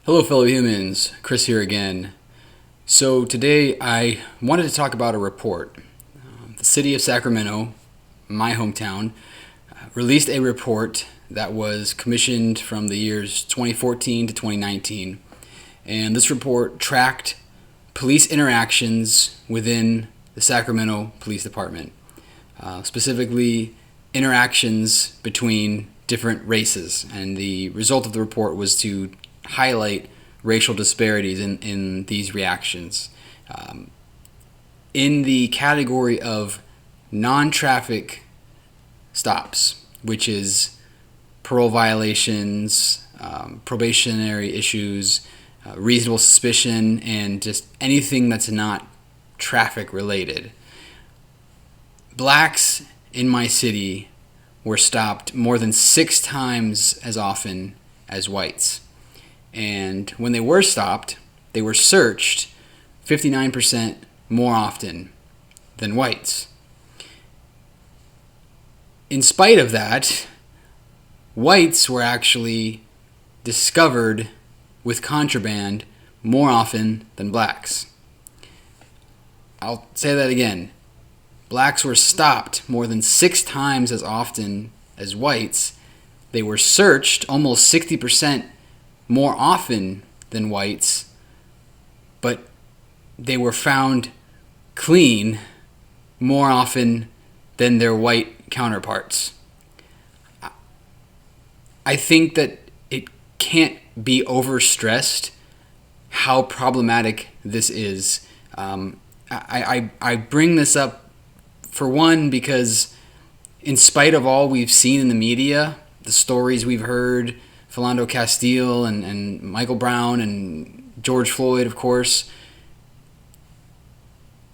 Hello, fellow humans. Chris here again. So, today I wanted to talk about a report. The city of Sacramento, my hometown, released a report that was commissioned from the years 2014 to 2019. And this report tracked police interactions within the Sacramento Police Department, specifically interactions between different races. And the result of the report was to highlight racial disparities in these reactions. In the category of non-traffic stops, which is parole violations, probationary issues, reasonable suspicion, and just anything that's not traffic related. Blacks in my city were stopped more than 6 times as often as whites. And when they were stopped, they were searched 59% more often than whites. In spite of that, whites were actually discovered with contraband more often than blacks. I'll say that again. Blacks were stopped more than 6 times as often as whites. They were searched almost 60% more often than whites, but they were found clean more often than their white counterparts. I think that it can't be overstressed how problematic this is. I bring this up for one because in spite of all we've seen in the media, the stories we've heard, Philando Castile and Michael Brown and George Floyd, of course,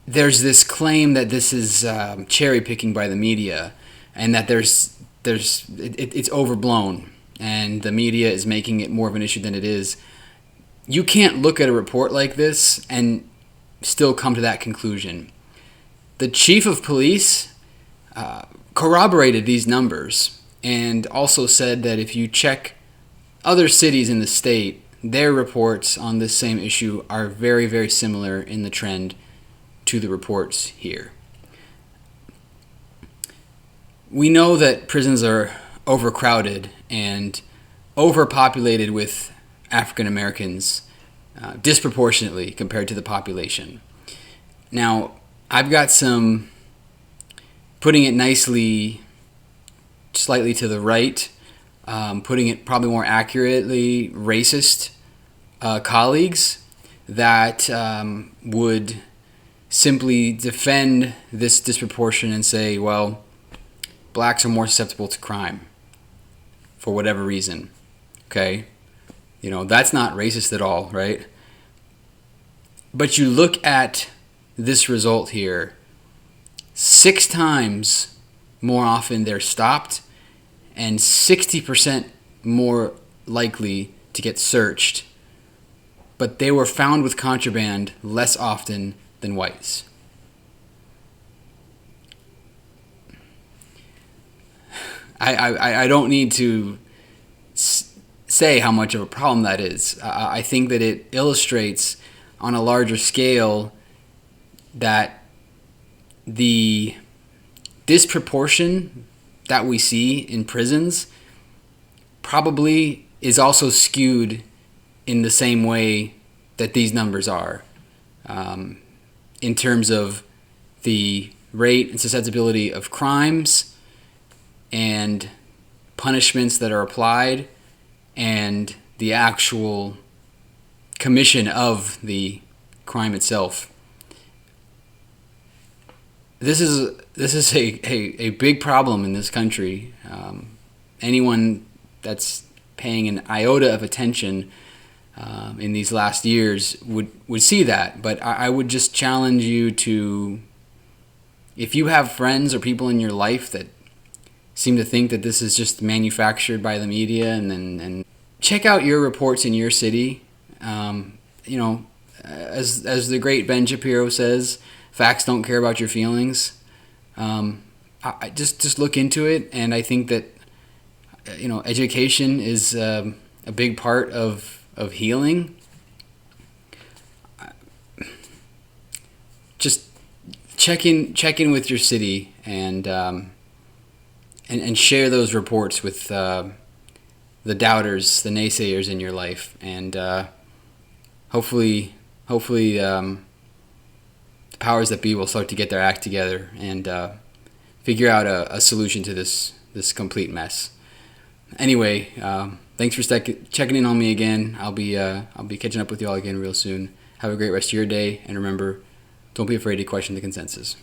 there's this claim that this is cherry picking by the media, and that it's overblown, and the media is making it more of an issue than it is. You can't look at a report like this and still come to that conclusion. The chief of police corroborated these numbers and also said that if you check other cities in the state, their reports on this same issue are very, very similar in the trend to the reports here. We know that prisons are overcrowded and overpopulated with African Americans, disproportionately compared to the population. Now, I've got some, putting it nicely, slightly to the right, putting it probably more accurately, racist colleagues that would simply defend this disproportion and say, well, blacks are more susceptible to crime for whatever reason. Okay? That's not racist at all, right? But you look at this result here, 6 times more often they're stopped and 60% more likely to get searched, but they were found with contraband less often than whites. I don't need to say how much of a problem that is. I think that it illustrates on a larger scale that the disproportion that we see in prisons probably is also skewed in the same way that these numbers are, in terms of the rate and susceptibility of crimes and punishments that are applied and the actual commission of the crime itself. This is a big problem in this country. Anyone that's paying an iota of attention in these last years would see that. But I would just challenge you to, if you have friends or people in your life that seem to think that this is just manufactured by the media, and check out your reports in your city. As the great Ben Shapiro says, facts don't care about your feelings. I just look into it, and I think that education is a big part of of healing, just check in with your city and share those reports with the doubters, the naysayers in your life, and hopefully the powers that be will start to get their act together and figure out a solution to this complete mess. Anyway, thanks for checking in on me again. I'll be catching up with you all again real soon. Have a great rest of your day, and remember, don't be afraid to question the consensus.